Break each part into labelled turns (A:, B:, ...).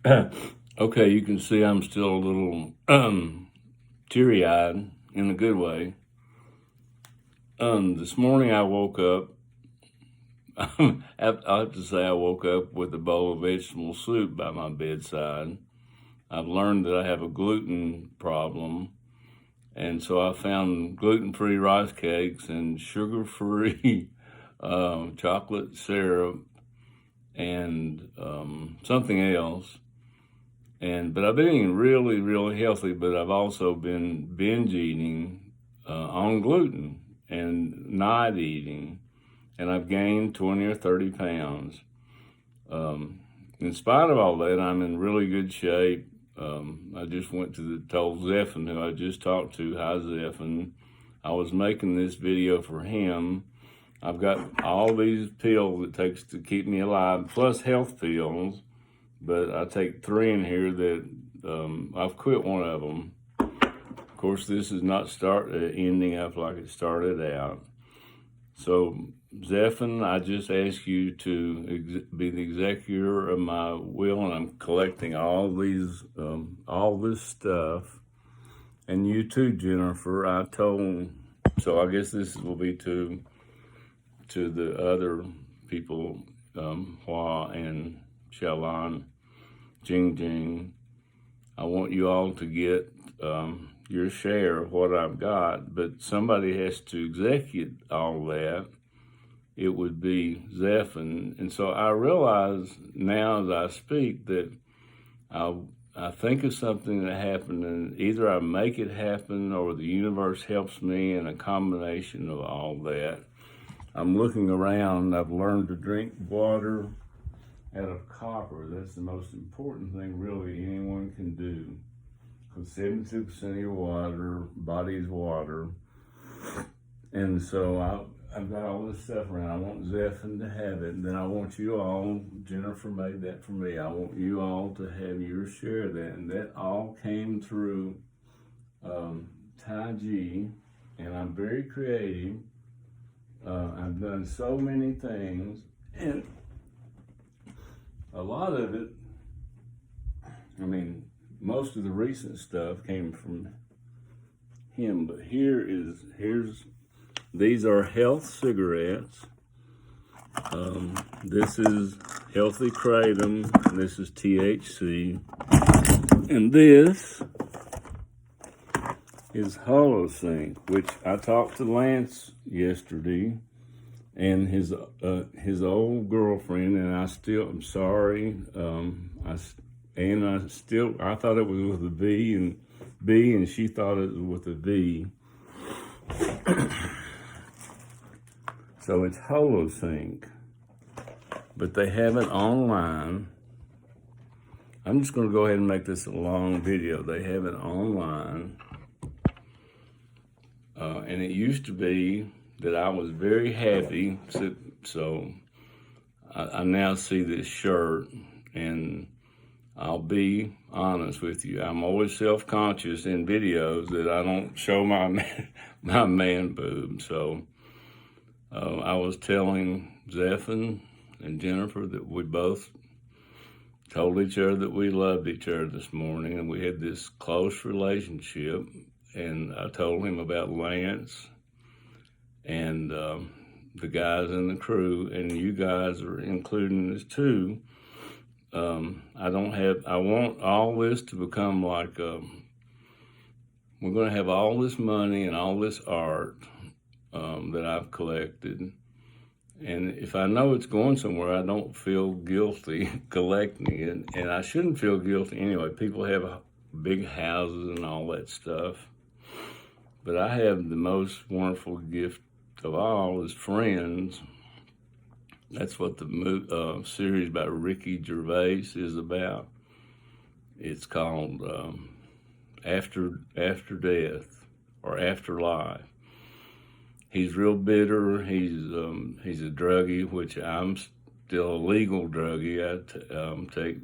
A: Okay, you can see I'm still a little teary-eyed in a good way. This morning I woke up. I have to say I woke up with a bowl of vegetable soup by my bedside. I've learned that I have a gluten problem, and so I found gluten-free rice cakes and sugar-free chocolate syrup and something else. But I've been eating really, really healthy, but I've also been binge eating on gluten and not eating, and I've gained 20 or 30 pounds. In spite of all that, I'm in really good shape. I just went to told Zephan, who I just talked to, hi Zephan, I was making this video for him. I've got all these pills it takes to keep me alive, plus health pills, but I take 3 in here that I've quit one of them. Of course, this is not ending up like it started out. So, Zephan, I just ask you to be the executor of my will, and I'm collecting all this stuff. And you too, Jennifer. So I guess this will be to the other people, Hua and Xiaolan, Jing. I want you all to get your share of what I've got, but somebody has to execute all that. It would be Zephan. And so I realize now as I speak that I think of something that happened, and either I make it happen or the universe helps me, in a combination of all that. I'm looking around. I've learned to drink water out of copper. That's the most important thing really anyone can do, because 72% of your body is water. And so I've got all this stuff around. I want Zephan to have it, and then I want you all, Jennifer made that for me, I want you all to have your share of that. And that all came through Tai Chi, and I'm very creative. I've done so many things, and a lot of it, most of the recent stuff came from him, but these are health cigarettes. This is Healthy Kratom, this is THC, and this is Holosync, which I talked to Lance yesterday, and his old girlfriend, and I'm sorry, I thought it was with a B, and she thought it was with a V. So it's Holosync, but they have it online. I'm just going to go ahead and make this a long video. They have it online, and it used to be that I was very happy. So I now see this shirt, and I'll be honest with you. I'm always self-conscious in videos that I don't show my man boob. So I was telling Zephan and Jennifer that we both told each other that we loved each other this morning, and we had this close relationship. And I told him about Lance and the guys in the crew, and you guys are including this too. I want all this to become like, we're going to have all this money and all this art that I've collected. And if I know it's going somewhere, I don't feel guilty collecting it. And I shouldn't feel guilty anyway. People have big houses and all that stuff. But I have the most wonderful gift of all is friends. That's what the series by Ricky Gervais is about. It's called After Death or Afterlife. He's real bitter. He's a druggie, which I'm still a legal druggie. I take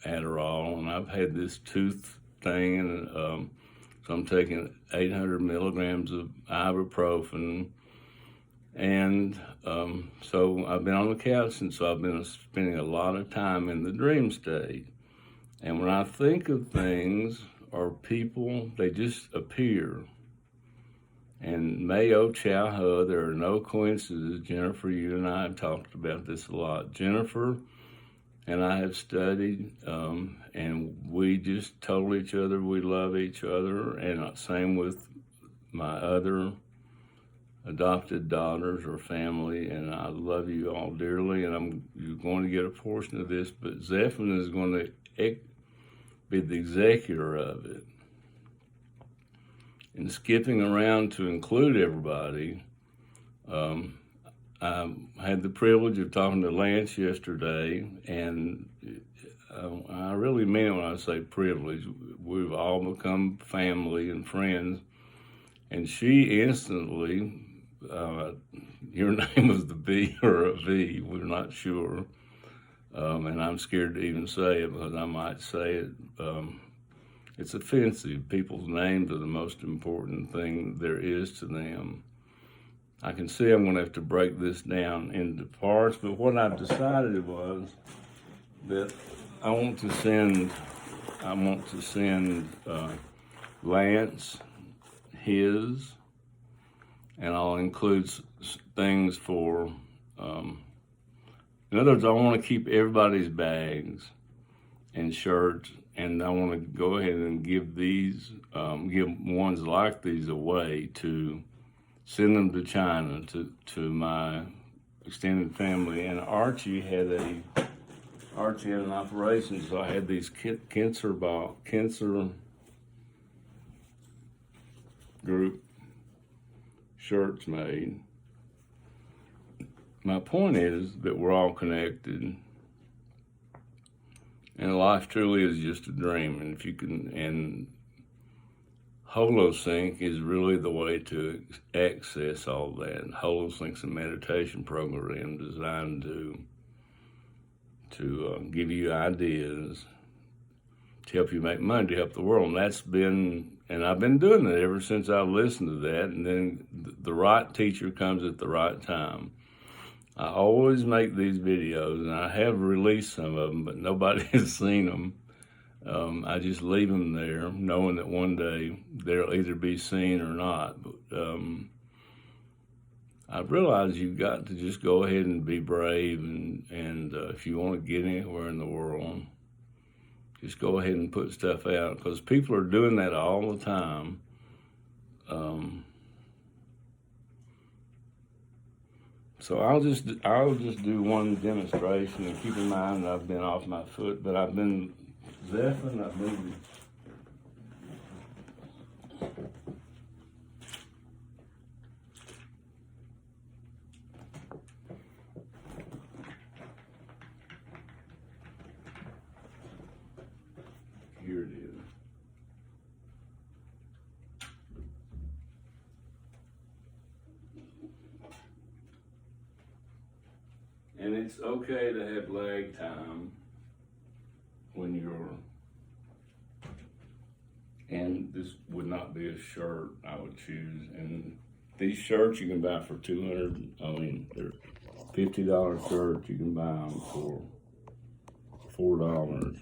A: Adderall, and I've had this tooth thing, and so I'm taking 800 milligrams of ibuprofen. And so I've been on the couch, and so I've been spending a lot of time in the dream state. And when I think of things or people, they just appear. And Mayo Chow, there are no coincidences. Jennifer, you and I have talked about this a lot. Jennifer and I have studied, and we just told each other we love each other. And same with my other adopted daughters or family, and I love you all dearly. And you're going to get a portion of this, but Zephon is going to be the executor of it. And skipping around to include everybody, I had the privilege of talking to Lance yesterday, and I really mean it when I say privilege. We've all become family and friends, and she instantly, your name was the B or a V, we're not sure, and I'm scared to even say it because I might say it. It's offensive. People's names are the most important thing there is to them. I can see I'm going to have to break this down into parts, but what I've decided was that I want to send Lance his, and I'll include things for, in other words, I want to keep everybody's bags and shirts, and I want to go ahead and give ones like these away to send them to China to my extended family. And Archie had an operation, so I had these cancer group shirts made. My point is that we're all connected, and life truly is just a dream. And if you can, and HoloSync is really the way to access all that. And HoloSync's a meditation program designed to give you ideas to help you make money, to help the world. And I've been doing it ever since I've listened to that. And then the right teacher comes at the right time. I always make these videos, and I have released some of them, but nobody has seen them. I just leave them there, knowing that one day they'll either be seen or not. But I've realized you've got to just go ahead and be brave, and if you want to get anywhere in the world, just go ahead and put stuff out, because people are doing that all the time. So I'll just do one demonstration, and keep in mind that I've been off my foot, but I've been Zephon, I've been here it is. And it's okay to have lag time when and this would not be a shirt I would choose. And these shirts you can buy for they're $50 shirts. You can buy them for $4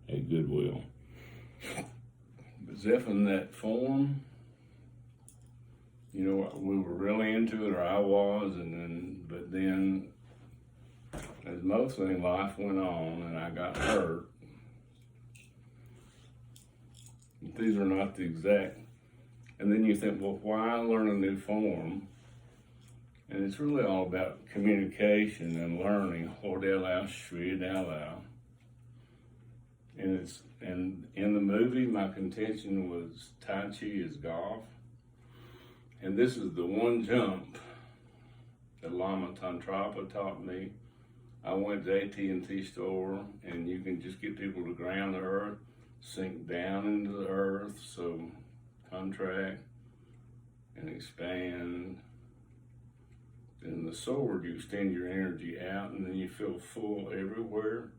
A: at Goodwill. But Zephon, that form, we were really into it, or I was, but then as most things, life went on and I got hurt. These are not the exact, and then you think, well, why learn a new form? And it's really all about communication and learning. And in the movie, my contention was Tai Chi is golf. And this is the one jump that Lama Tantrapa taught me. I went to AT&T store, and you can just get people to ground the earth, sink down into the earth, so contract and expand. In the sword, you extend your energy out, and then you feel full everywhere.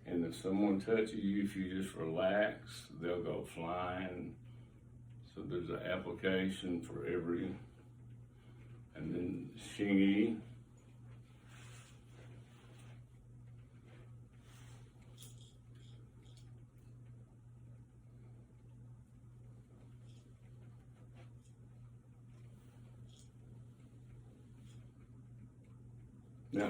A: And if someone touches you, if you just relax, they'll go flying. So there's an application for every, and then Xingyi. Now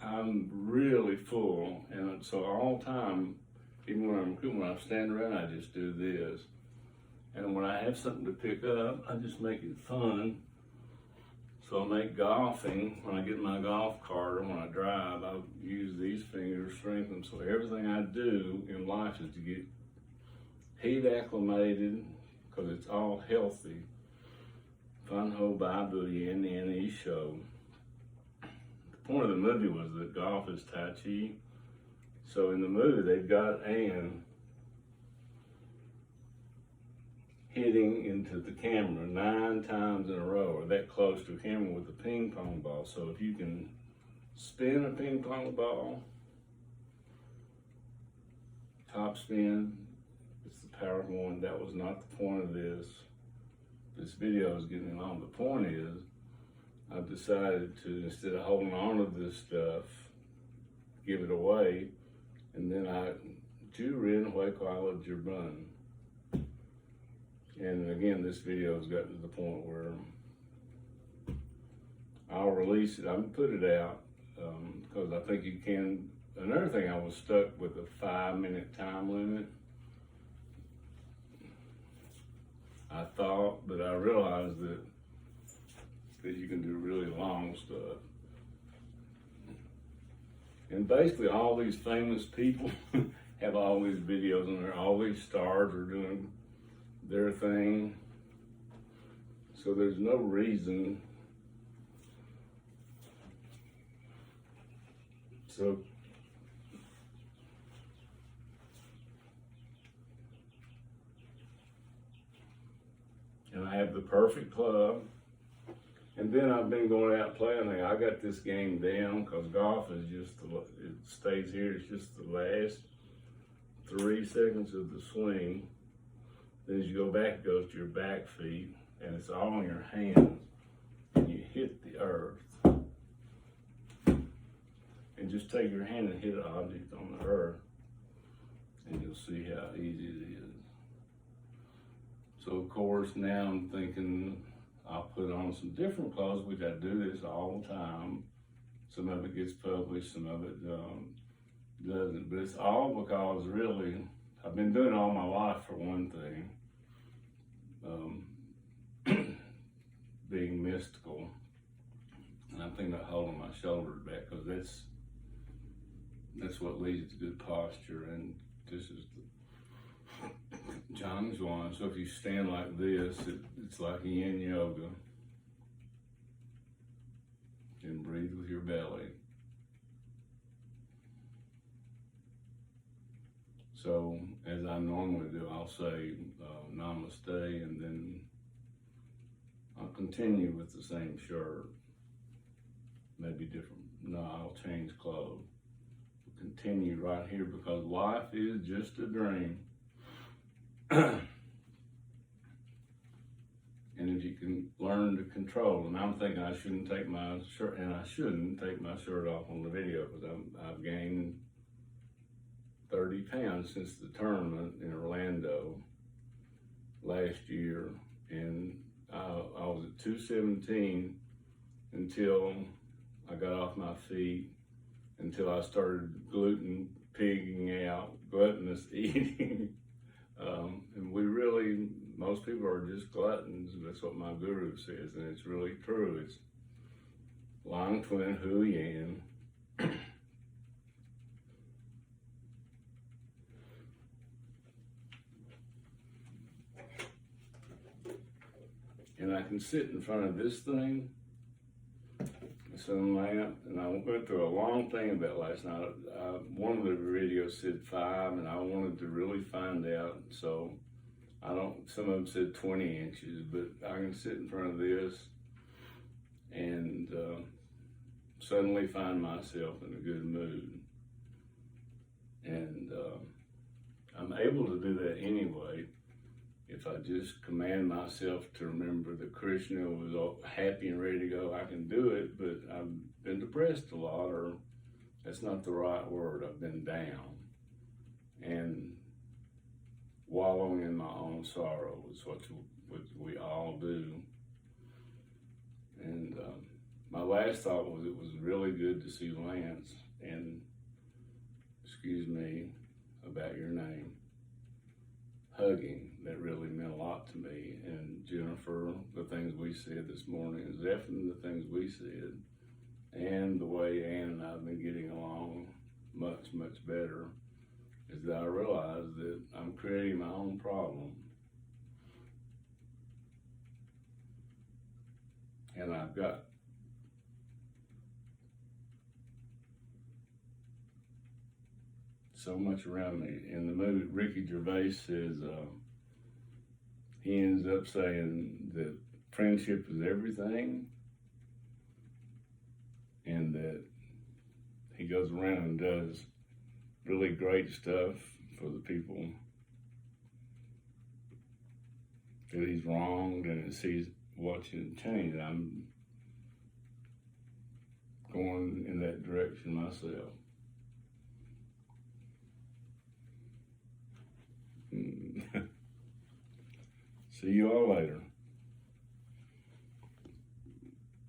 A: I'm really full, and so all the time, even when I'm cooking, when I'm standing around, I just do this. And when I have something to pick up, I just make it fun. So I make golfing, when I get in my golf cart or when I drive, I use these fingers, strengthen them. So everything I do in life is to get heat acclimated, because it's all healthy. Fun Ho Bible Yin Yin Show. The point of the movie was that golf is Tai Chi. So in the movie, they've got Anne hitting into the camera 9 times in a row, or that close to a camera with a ping pong ball. So if you can spin a ping pong ball, top spin, it's the powerful one. That was not the point of this. This video is getting long. The point is, I've decided to, instead of holding on to this stuff, give it away, and then I do rin hui kwa your bun. And again, this video has gotten to the point where I'll release it. I'm gonna put it out because I think you can. Another thing, I was stuck with a 5-minute time limit. I thought, but I realized that you can do really long stuff. And basically, all these famous people have all these videos on there. All these stars are doing their thing. So there's no reason. So and I have the perfect club. And then I've been going out playing. I got this game down because golf is just, it stays here. It's just the last 3 seconds of the swing. Then as you go back, it goes to your back feet, and it's all in your hands. And you hit the earth. And just take your hand and hit an object on the earth, and you'll see how easy it is. So of course, now I'm thinking I'll put on some different clothes, which I do this all the time. Some of it gets published, some of it doesn't. But it's all because really, I've been doing it all my life for one thing. Being mystical. And I'm thinking about holding my shoulders back, because that's what leads to good posture. And this is the Zhangzhuan. So if you stand like this, it's like yin yoga. And breathe with your belly. So as I normally do, I'll say namaste, and then I'll continue with the same shirt. Maybe different. No, I'll change clothes. Continue right here, because life is just a dream. And if you can learn to control, and I'm thinking I shouldn't take my shirt, and I shouldn't take my shirt off on the video, because I've gained 30 pounds since the tournament in Orlando last year, and I was at 217 until I got off my feet, until I started pigging out, gluttonous eating. And most people are just gluttons. That's what my guru says, and it's really true. It's Lang Twin Hu Yan. And I can sit in front of this thing, sun lamp, and I went through a long thing about last night. One of the videos said 5, and I wanted to really find out. So some of them said 20 inches, but I can sit in front of this and suddenly find myself in a good mood. And I'm able to do that anyway. If I just command myself to remember that Krishna was happy and ready to go, I can do it. But I've been depressed a lot, or that's not the right word. I've been down and wallowing in my own sorrow is what we all do. And my last thought was it was really good to see Lance and, excuse me about your name, hugging. That really meant a lot to me. And Jennifer, the things we said this morning is definitely the things we said. And the way Ann and I have been getting along much, much better is that I realize that I'm creating my own problem. And I've got so much around me. In the movie, Ricky Gervais says, he ends up saying that friendship is everything, and that he goes around and does really great stuff for the people that he's wronged and sees watching change. I'm going in that direction myself. See you all later.